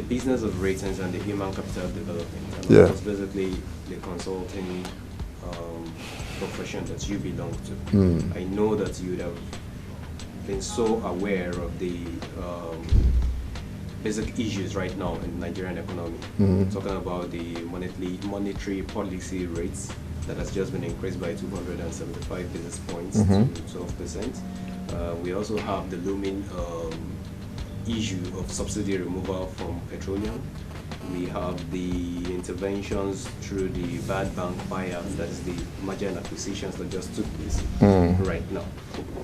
business of ratings and the human capital development. And Yeah. that's basically the consulting profession that you belong to. I know that you would have been so aware of the basic issues right now in the Nigerian economy. Talking about the monetary policy rates that has just been increased by 275 basis points to 12%. We also have the looming issue of subsidy removal from petroleum. We have the interventions through the bad bank buyouts, that is the merger and acquisitions that just took place right now.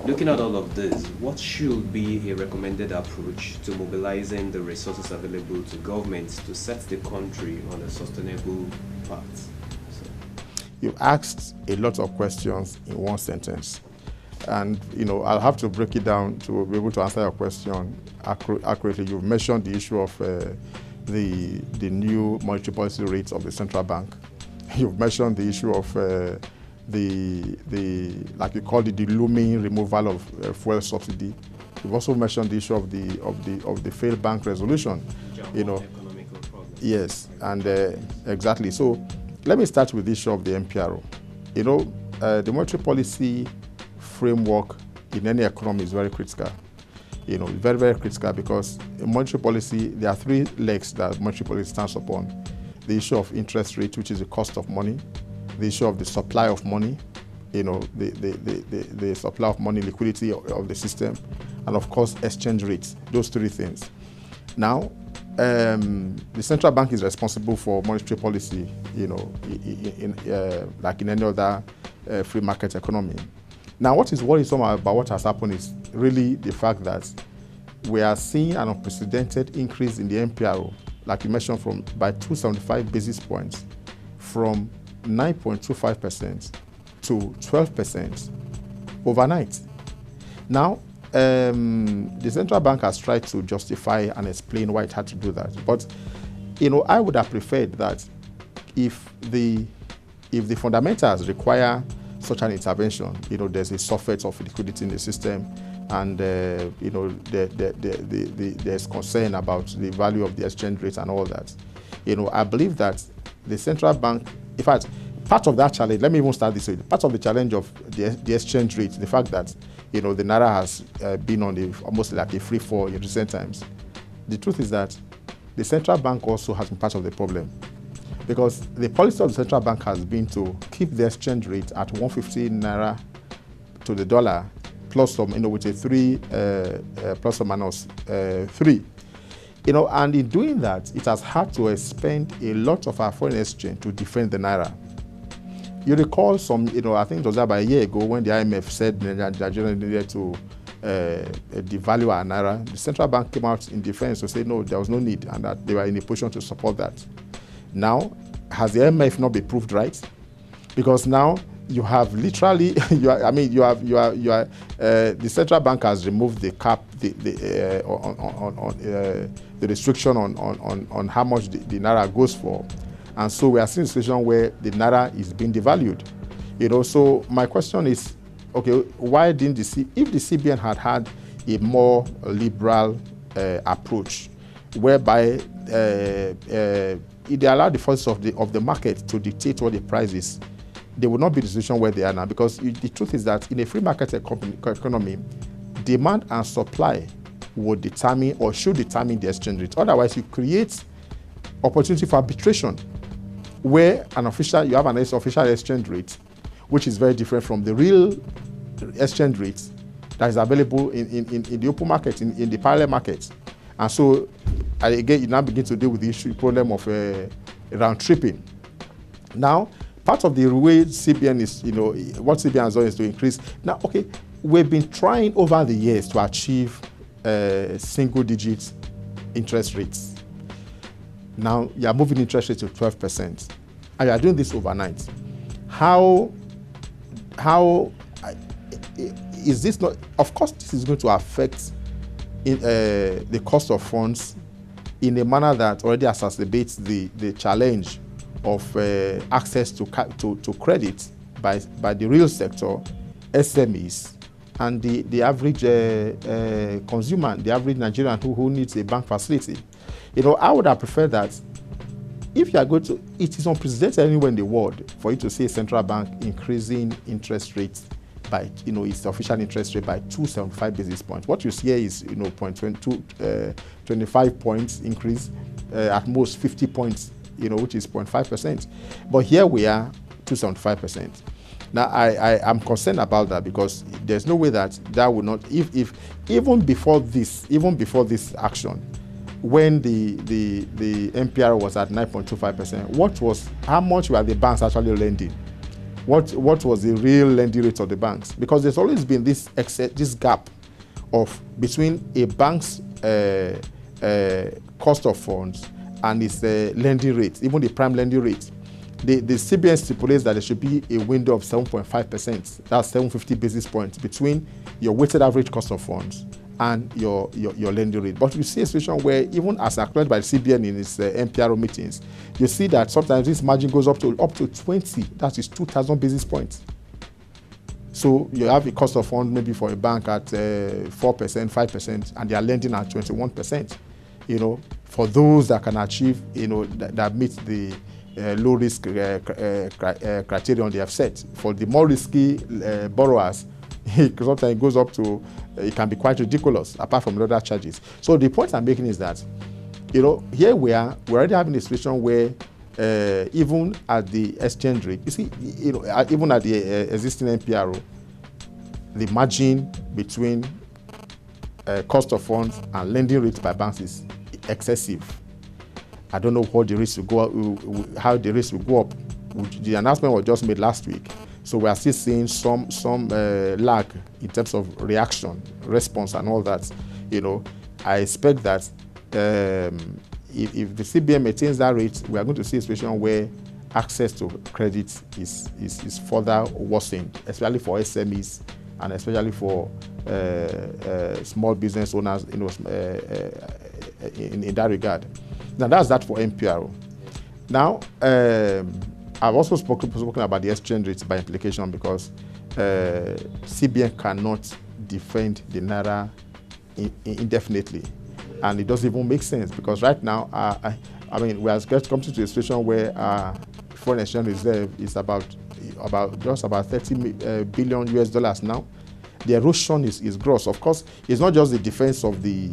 Looking at all of this, what should be a recommended approach to mobilizing the resources available to governments to set the country on a sustainable path? You asked a lot of questions in one sentence. And, I'll have to break it down to be able to answer your question accurately. You've mentioned the issue of the new monetary policy rates of the central bank. You've mentioned the issue of like you called it, the looming removal of fuel subsidy. You've also mentioned the issue of the failed bank resolution. Economical problems. Yes, and exactly. So let me start with the issue of the MPRO. The monetary policy framework in any economy is very critical. Very, very critical, because in monetary policy, there are three legs that monetary policy stands upon. The issue of interest rate, which is the cost of money, the issue of the supply of money, the supply of money, liquidity of the system, and of course, exchange rates, those three things. Now, the central bank is responsible for monetary policy, like in any other free market economy. Now, what is worrisome about what has happened is really the fact that we are seeing an unprecedented increase in the MPRO, like you mentioned, by 275 basis points, from 9.25% to 12% overnight. Now, the central bank has tried to justify and explain why it had to do that. But, I would have preferred that if the fundamentals require such an intervention, there's a surfeit of liquidity in the system, and there's concern about the value of the exchange rate and all that. I believe that the central bank, in fact, part of that challenge, let me even start this way, part of the challenge of the exchange rate, the fact that, the Naira has been on almost like a free fall in recent times. The truth is that the central bank also has been part of the problem, because the policy of the central bank has been to keep the exchange rate at 150 Naira to the dollar, plus some, with a 3, plus or minus 3. And in doing that, it has had to expend a lot of our foreign exchange to defend the Naira. You recall some, I think it was about a year ago when the IMF said Nigeria needed to devalue our Naira. The central bank came out in defense to say no, there was no need, and that they were in a position to support that. Now, has the IMF not been proved right? Because now you have literally, the central bank has removed the cap, the restriction on how much the Naira goes for. And so we are seeing a situation where the Naira is being devalued. So my question is, okay, why didn't if the CBN had a more liberal approach, whereby they allow the forces of the market to dictate what the price is, they would not be in the situation where they are now. Because the truth is that in a free market economy, demand and supply would determine or should determine the exchange rate. Otherwise, you create opportunity for arbitration, where you have an official exchange rate, which is very different from the real exchange rate that is available in the open market, in the parallel market. And so, again, you now begin to deal with the problem of round tripping. Now, part of the way CBN is, what CBN has done is to increase. Now, okay, we've been trying over the years to achieve single-digit interest rates. Now, you are moving interest rates to 12%, and you are doing this overnight. How is this not? Of course, this is going to affect the cost of funds in a manner that already exacerbates the challenge of access to credit by the real sector, SMEs, and the average consumer, the average Nigerian who needs a bank facility. I would have preferred that if you are going to, it is unprecedented anywhere in the world for you to see a central bank increasing interest rates by, its official interest rate by 275 basis points. What you see here is, 25 points increase, at most 50 points, which is 0.5%. But here we are, 275%. Now, I am concerned about that because there's no way that would not, if even before this action, when the MPR was at 9.25%, how much were the banks actually lending? What was the real lending rate of the banks? Because there's always been this gap between a bank's cost of funds and its lending rate, even the prime lending rate. The CBN stipulates that there should be a window of 7.5%. That's 750 basis points between your weighted average cost of funds and your lending rate. But you see a situation where, even as acknowledged by the CBN in its MPRO meetings, you see that sometimes this margin goes up to 20. That is 2,000 basis points. So you have a cost of fund maybe for a bank at 4%, 5%, and they are lending at 21%. For those that can achieve, that meet the low risk criterion they have set. For the more risky borrowers, sometimes it goes up to, it can be quite ridiculous, apart from other charges. So the point I'm making is that, here we're already having a situation where even at the exchange rate, you see, even at the existing MPRO, the margin between cost of funds and lending rates by banks is excessive. I don't know what the risk will go, how the risk will go up. The announcement was just made last week, so we are still seeing some lag in terms of response, and all that. I expect that if the CBN maintains that rate, we are going to see a situation where access to credit is further worsened, especially for SMEs and especially for small business owners, in that regard. Now, that's that for MPRO. Now, I've also spoken about the exchange rates by implication, because CBN cannot defend the Naira indefinitely. And it doesn't even make sense, because right now, we are come to a situation where foreign exchange reserve is about 30 billion US dollars now. The erosion is gross. Of course, it's not just the defense of the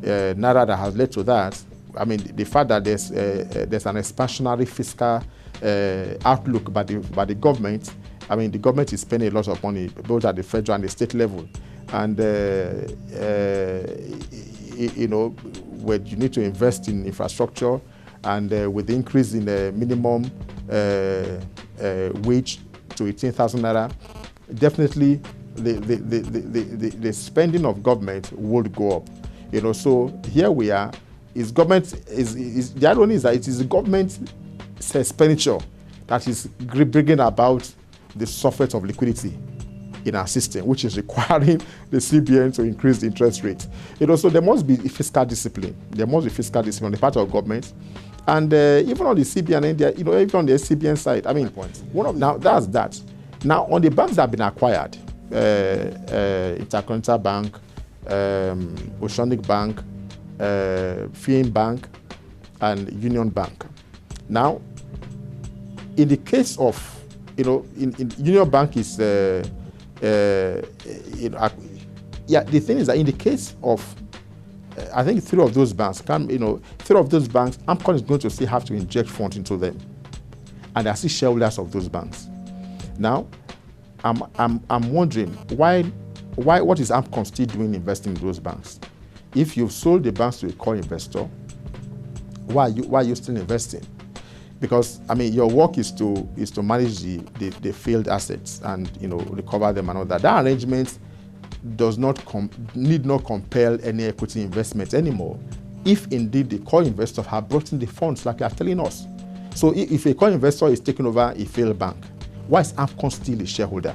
Naira that has led to that. The fact that there's an expansionary fiscal outlook by the government. The government is spending a lot of money, both at the federal and the state level, and where you need to invest in infrastructure, and with the increase in the minimum wage to 18,000 naira, definitely the spending of government would go up. So here we are. The irony is that it is the government's expenditure that is bringing about the surfeit of liquidity in our system, which is requiring the CBN to increase the interest rate. So there must be fiscal discipline. There must be fiscal discipline on the part of government, and even on the CBN and even on the CBN side. Now that's that. Now on the banks that have been acquired, Intercontinental Bank, Oceanic Bank, Fiin Bank, and Union Bank. Now, in the case of, in Union Bank is, the thing is that in the case of, I think three of those banks, AMCON is going to still have to inject funds into them, and they are still shareholders of those banks. Now, I'm wondering what is AMCON still doing investing in those banks? If you've sold the banks to a core investor, why are you still investing? Because your work is to manage the failed assets and recover them and all that. That arrangement does not need not compel any equity investment anymore, if indeed the core investor have brought in the funds like you are telling us. So if a core investor is taking over a failed bank, why is AMCON still a shareholder?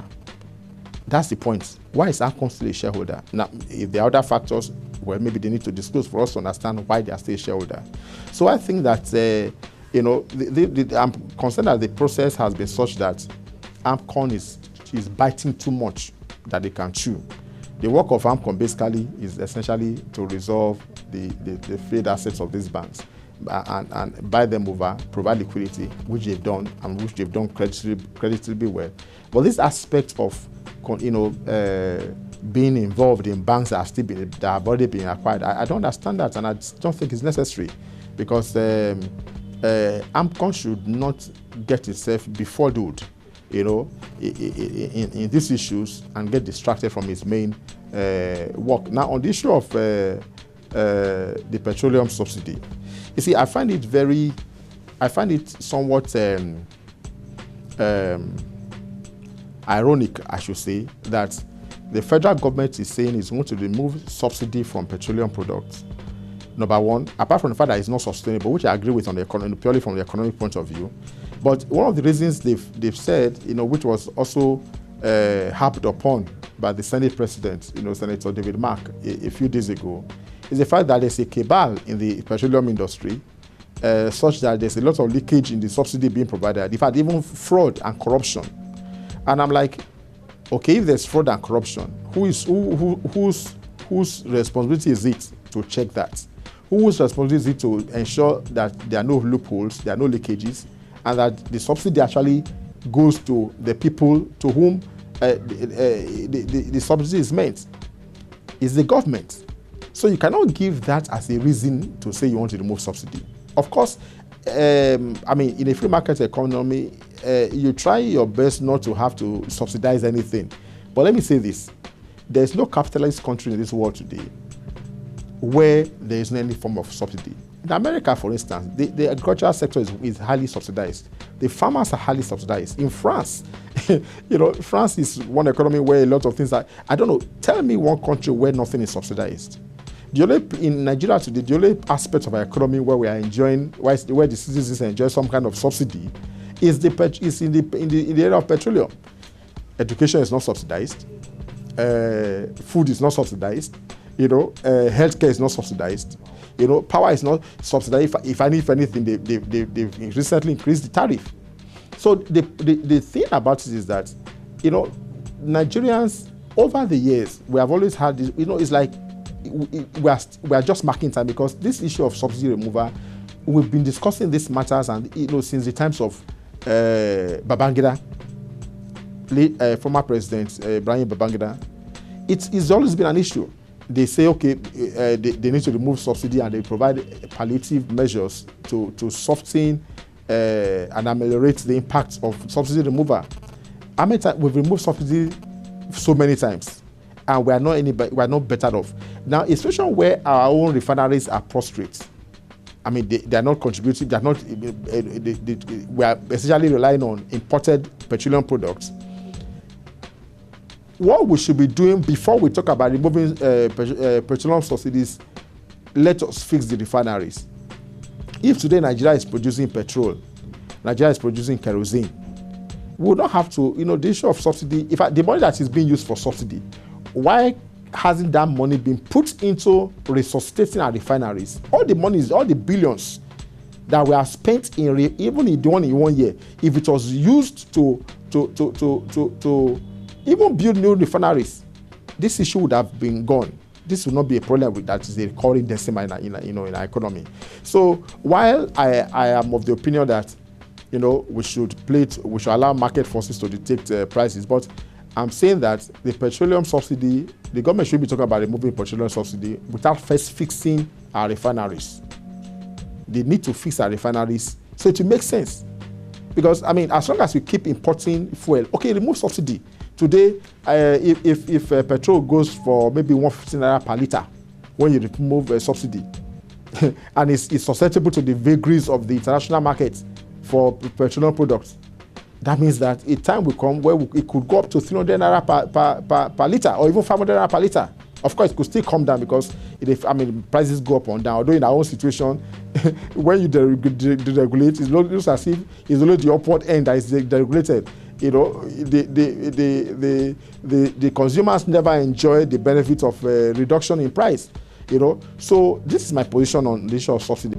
That's the point. Why is AMCON still a shareholder? Now, if there are other factors, well, maybe they need to disclose for us to understand why they are still a shareholder. So I think that, I'm concerned that the process has been such that AMCON is biting too much that they can chew. The work of AMCON basically is essentially to resolve the failed assets of these banks and buy them over, provide liquidity, which they've done and which they've done creditably well. But this aspect of being involved in banks that have already been acquired, I don't understand that, and I don't think it's necessary, because AMCON should not get itself befuddled, in these issues and get distracted from its main work. Now, on the issue of the petroleum subsidy, you see, I find it somewhat ironic, I should say, that the federal government is saying it's going to remove subsidy from petroleum products. Number one, apart from the fact that it's not sustainable, which I agree with on the economy, purely from the economic point of view. But one of the reasons they've said, which was also harped upon by the Senate President, Senator David Mark, a few days ago, is the fact that there's a cabal in the petroleum industry, such that there's a lot of leakage in the subsidy being provided. In fact, even fraud and corruption. And I'm like, okay, if there's fraud and corruption, whose responsibility is it to check that? Whose responsibility is it to ensure that there are no loopholes, there are no leakages, and that the subsidy actually goes to the people to whom the subsidy is meant? Is the government. So you cannot give that as a reason to say you want to remove subsidy. Of course, in a free market economy, you try your best not to have to subsidize anything. But let me say this. There's no capitalist country in this world today where there is any form of subsidy. In America, for instance, the agricultural sector is highly subsidized. The farmers are highly subsidized. In France, France is one economy where a lot of things are, I don't know, tell me one country where nothing is subsidized. In Nigeria today, the only aspect of our economy where we are enjoying, where the citizens enjoy some kind of subsidy, is in the area of petroleum. Education is not subsidized. Food is not subsidized. Healthcare is not subsidized. Power is not subsidized. If anything, they've recently increased the tariff. So the thing about it is that, Nigerians, over the years, we have always had this, it's like we are just marking time, because this issue of subsidy removal, we've been discussing these matters, and since the times of Babangida, former President Ibrahim Babangida. It's always been an issue. They say, okay, they need to remove subsidy, and they provide palliative measures to soften and ameliorate the impact of subsidy removal. We've removed subsidy so many times, and we are not better off. Now, a situation where our own refineries are prostrate, they are not contributing. They are not. We are essentially relying on imported petroleum products. What we should be doing before we talk about removing petroleum subsidies, let us fix the refineries. If today Nigeria is producing petrol, Nigeria is producing kerosene, we will not have to, the issue of subsidy, in fact, the money that is being used for subsidy, why hasn't that money been put into resuscitating our refineries? All the monies, all the billions that we have spent even in 1 year, if it was used to even build new refineries, this issue would have been gone. This will not be a problem that is a recurring decimal in our economy. So while I am of the opinion that we should allow market forces to dictate prices, but I'm saying that the petroleum subsidy, the government should be talking about removing petroleum subsidy without first fixing our refineries. They need to fix our refineries so it will make sense. Because as long as we keep importing fuel, okay, remove subsidy. Today, if petrol goes for maybe 150 naira per liter, when you remove a subsidy, and it's susceptible to the vagaries of the international market for petroleum products, that means that a time will come where it could go up to 300 naira per liter, or even 500 naira per liter. Of course, it could still come down because prices go up and down. Although in our own situation, when you deregulate, it looks as if it's only the upward end that is deregulated. The consumers never enjoy the benefit of reduction in price. So this is my position on the issue of subsidy.